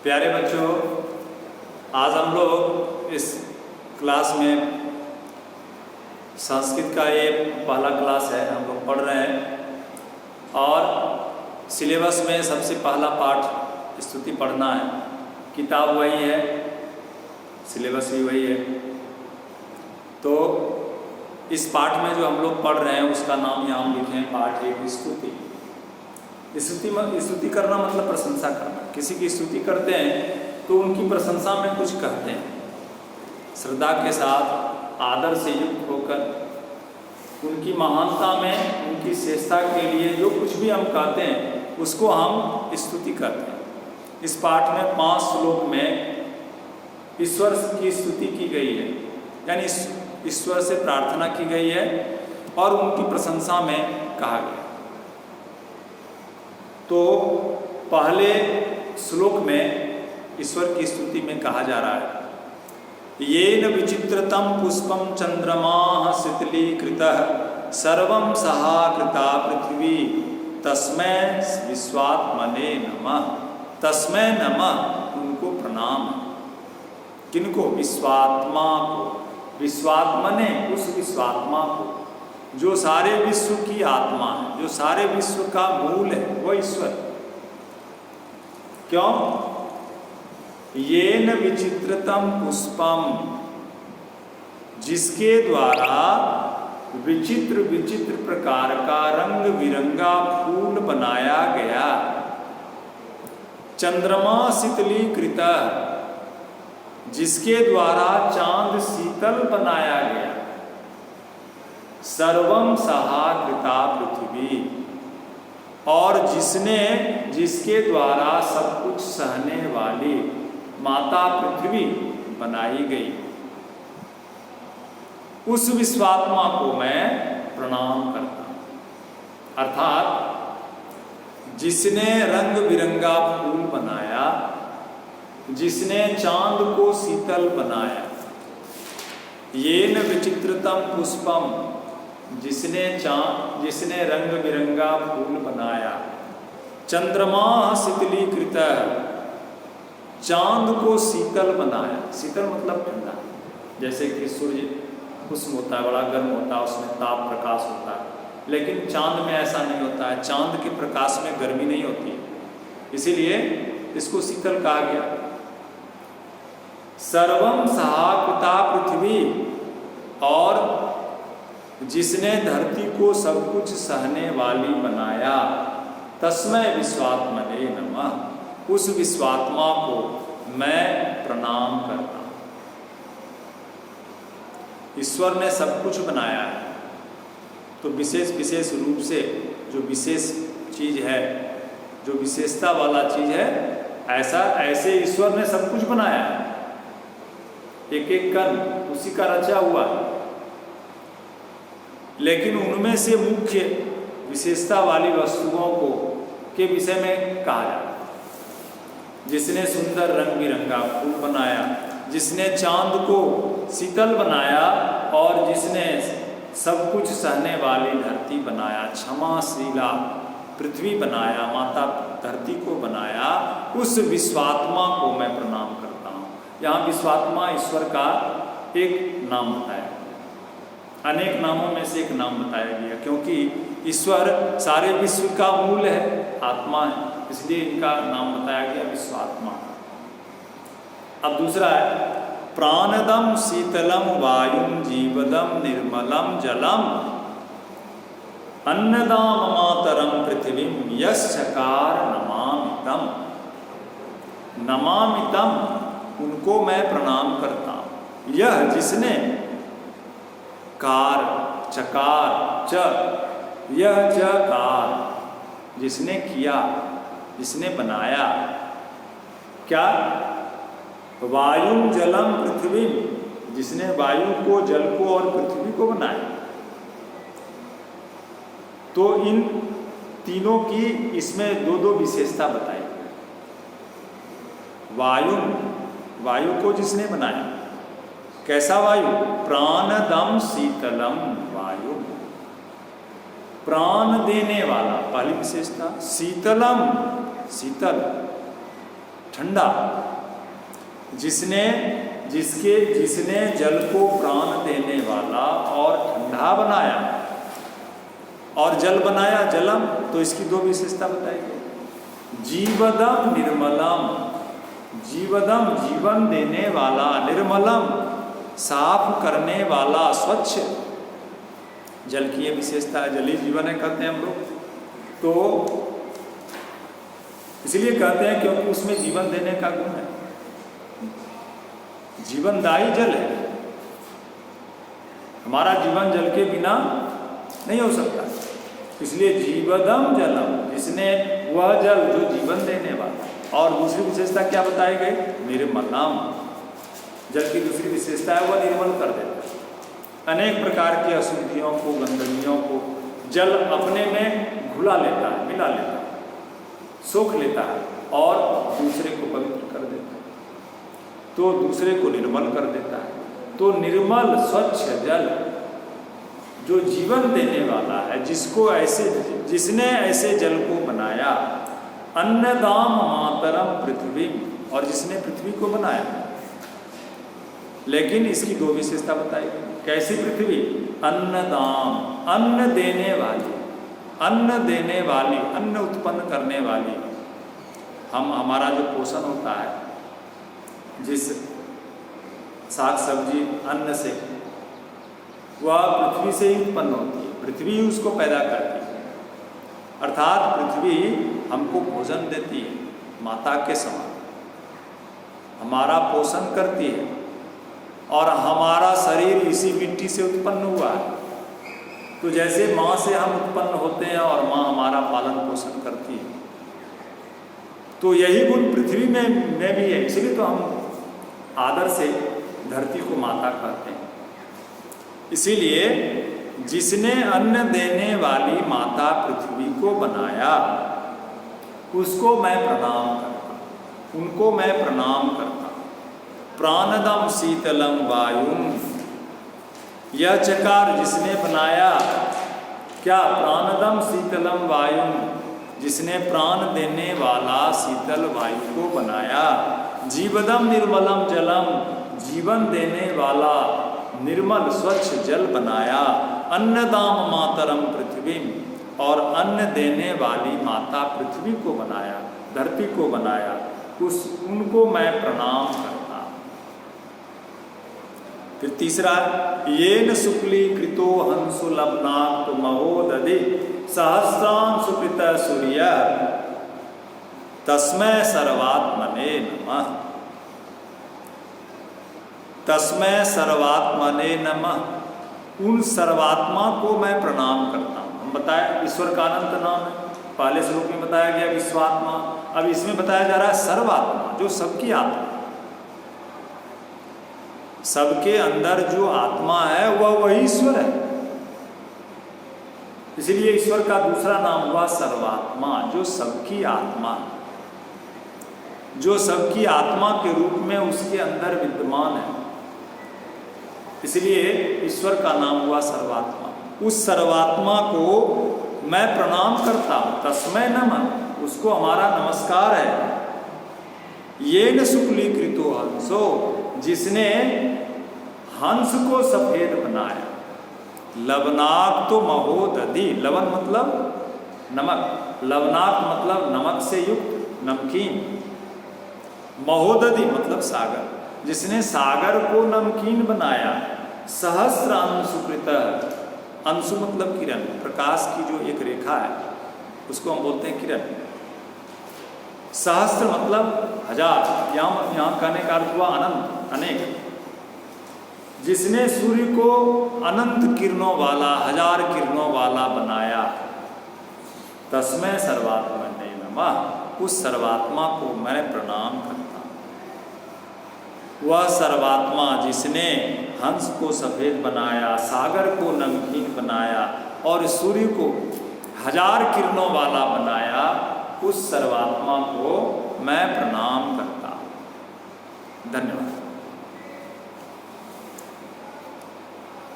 प्यारे बच्चों, आज हम लोग इस क्लास में संस्कृत का ये पहला क्लास है, हम लोग पढ़ रहे हैं और सिलेबस में सबसे पहला पाठ स्तुति पढ़ना है। किताब वही है, सिलेबस भी वही है। तो इस पाठ में जो हम लोग पढ़ रहे हैं उसका नाम यहाँ हम लिखे हैं पाठ एक स्तुति। स्तुति करना मतलब प्रशंसा करना। किसी की स्तुति करते हैं तो उनकी प्रशंसा में कुछ कहते हैं, श्रद्धा के साथ आदर से युक्त होकर उनकी महानता में, उनकी श्रेष्ठता के लिए जो कुछ भी हम कहते हैं उसको हम स्तुति करते हैं। इस पाठ में 5 श्लोक में ईश्वर की स्तुति की गई है, यानी ईश्वर से प्रार्थना की गई है और उनकी प्रशंसा में कहा गया। तो पहले श्लोक में ईश्वर की स्तुति में कहा जा रहा है, येन विचित्रतम पुष्पम चंद्रमा शीतलीकृतः सर्वं सहाकृता पृथ्वी तस्मै विश्वात्मने नमः। तस्मै नमः, उनको प्रणाम। किनको? विश्वात्मा को। विश्वात्मने, उस विश्वात्मा को जो सारे विश्व की आत्मा है, जो सारे विश्व का मूल है, वो ईश्वर। क्यों? येन विचित्रतम पुष्पम, जिसके द्वारा विचित्र विचित्र प्रकार का रंग बिरंगा फूल बनाया गया। चंद्रमा शीतलीकृत, जिसके द्वारा चांद शीतल बनाया गया। सर्वम सहाकृता पृथ्वी, और जिसके द्वारा सब कुछ सहने वाली माता पृथ्वी बनाई गई। उस विश्वात्मा को मैं प्रणाम करता हूं। अर्थात जिसने रंग बिरंगा फूल बनाया, जिसने चांद को शीतल बनाया। येन विचित्रतम पुष्पम, जिसने रंग बिरंगा फूल बनाया। चंद्रमा शीतलीकृत, चांद को शीतल बनाया। शीतल मतलब ठंडा, जैसे कि सूर्य उष्ण होता है, बड़ा गर्म होता है, उसमें ताप प्रकाश होता है, लेकिन चांद में ऐसा नहीं होता है। चांद के प्रकाश में गर्मी नहीं होती है, इसीलिए इसको शीतल कहा गया। सर्वम सहाकृता पृथ्वी, और जिसने धरती को सब कुछ सहने वाली बनाया। तस्मै विश्वात्मने नमः, उस विश्वात्मा को मैं प्रणाम करता हूं। ईश्वर ने सब कुछ बनाया है, तो विशेष विशेष रूप से जो विशेष चीज है, जो विशेषता वाला चीज है, ऐसे ईश्वर ने सब कुछ बनाया है। एक एक कण उसी का रचा हुआ है, लेकिन उनमें से मुख्य विशेषता वाली वस्तुओं को के विषय में कहा जाता है। जिसने सुंदर रंग बिरंगा फूल बनाया, जिसने चांद को शीतल बनाया, और जिसने सब कुछ सहने वाली धरती बनाया, क्षमाशीला पृथ्वी बनाया, माता धरती को बनाया, उस विश्वात्मा को मैं प्रणाम करता हूँ। यहाँ विश्वात्मा ईश्वर का एक नाम बताया, अनेक नामों में से एक नाम बताया गया, क्योंकि ईश्वर सारे विश्व का मूल है, आत्मा है, इसलिए इनका नाम बताया गया विश्वात्मा। अब दूसरा है, प्राणदम शीतलम वायुम जीवदम निर्मलम जलम अन्नदाम मातरम पृथ्वीम यश्चकार नमामितम। नमामितम, उनको मैं प्रणाम करता हूँ। यह जिसने कार, चकार, च, यह चकार, जिसने किया, जिसने बनाया। क्या? वायु जलम पृथ्वी, जिसने वायु को, जल को और पृथ्वी को बनाया। तो इन तीनों की इसमें दो दो विशेषता बताई। वायु को जिसने बनाया, कैसा वायु? प्राणदम शीतलम वायु, प्राण देने वाला, पहली विशेषता। शीतलम, शीतल, ठंडा, जिसने जल को प्राण देने वाला और ठंडा बनाया और जल बनाया जलम, तो इसकी दो विशेषता बताई गई। जीवदम निर्मलम, जीवदम जीवन देने वाला, निर्मलम साफ करने वाला, स्वच्छ। जल की ये विशेषता है, जल ही जीवन है कहते हैं हम लोग। तो इसलिए कहते हैं क्योंकि उसमें जीवन देने का गुण है, जीवनदायी जल है। हमारा जीवन जल के बिना नहीं हो सकता, इसलिए जीवदम जलम, जिसने वह जल जो जीवन देने वाला। और दूसरी विशेषता क्या बताई गई? निर्मलम, जल की दूसरी विशेषता है वह निर्मल कर देता है। अनेक प्रकार की अशुद्धियों को, गंदगियों को जल अपने में घुला लेता है, मिला लेता है, सोख लेता है और दूसरे को पवित्र कर देता है, तो दूसरे को निर्मल कर देता है। तो निर्मल स्वच्छ जल जो जीवन देने वाला है, जिसने ऐसे जल को बनाया, अन्नदाम मातरम पृथ्वी, और जिसने पृथ्वी को बनाया। लेकिन इसकी दो विशेषता बताई गई। कैसी पृथ्वी? अन्नदाम, अन्न देने वाली, अन्न देने वाली, अन्न उत्पन्न करने वाली। हमारा जो पोषण होता है, जिस साग सब्जी अन्न से, वह पृथ्वी से ही उत्पन्न होती है, पृथ्वी ही उसको पैदा करती है। अर्थात पृथ्वी हमको भोजन देती है, माता के समान हमारा पोषण करती है, और हमारा शरीर इसी मिट्टी से उत्पन्न हुआ है। तो जैसे माँ से हम उत्पन्न होते हैं और माँ हमारा पालन पोषण करती है, तो यही गुण पृथ्वी में भी है। इसलिए तो हम आदर से धरती को माता कहते हैं। इसीलिए जिसने अन्न देने वाली माता पृथ्वी को बनाया, उसको मैं प्रणाम करता, उनको मैं प्रणाम करता। प्राणदम शीतलम वायुम, यह चकार जिसने बनाया, क्या? प्राणदम शीतलम वायुम, जिसने प्राण देने वाला शीतल वायु को बनाया। जीवदम निर्मलम जलम, जीवन देने वाला निर्मल स्वच्छ जल बनाया। अन्नदाम मातरम पृथ्वी, और अन्न देने वाली माता पृथ्वी को बनाया, धरती को बनाया। उनको मैं प्रणाम करता। फिर तीसरा, येन शुक्ली कृतो हंसु लब्नाक्तु महोदधि सहस्रां सुकृत सूर्य तस्मै सर्वात्मने नमः। तस्मै सर्वात्मने नमः, उन सर्वात्मा को मैं प्रणाम करता हूँ। हम बताया ईश्वर का अनंत नाम है, पहले श्लोक में बताया गया विश्वात्मा, अब इसमें बताया जा रहा है सर्वात्मा, जो सबकी आत्मा, सबके अंदर जो आत्मा है वह वही ईश्वर है। इसलिए ईश्वर का दूसरा नाम हुआ सर्वात्मा, जो सबकी आत्मा, जो सबकी आत्मा के रूप में उसके अंदर विद्यमान है। इसलिए ईश्वर का नाम हुआ सर्वात्मा। उस सर्वात्मा को मैं प्रणाम करता हूँ। तस्मै नमः, उसको हमारा नमस्कार है। येन शुक्लीकृतो हंसो, जिसने हंस को सफेद बनाया। लवनाक्तो महोदधि, लवन मतलब नमक, लवनाक्त मतलब नमक से युक्त, नमकीन। महोदधि मतलब सागर, जिसने सागर को नमकीन बनाया। सहस्र अंशुकृत, अंशु मतलब किरण, प्रकाश की जो एक रेखा है उसको हम बोलते हैं किरण। सहस्त्र मतलब हजार, यहाँ कहने का अर्थ हुआ अनंत, अनेक। जिसने सूर्य को अनंत किरणों वाला, हजार किरणों वाला बनाया। तस्मै सर्वात्मने नमः, उस सर्वात्मा को मैं प्रणाम करता हूँ। वह सर्वात्मा जिसने हंस को सफ़ेद बनाया, सागर को नमकीन बनाया और सूर्य को हजार किरणों वाला बनाया, उस सर्वात्मा को मैं प्रणाम करता हूँ। धन्यवाद।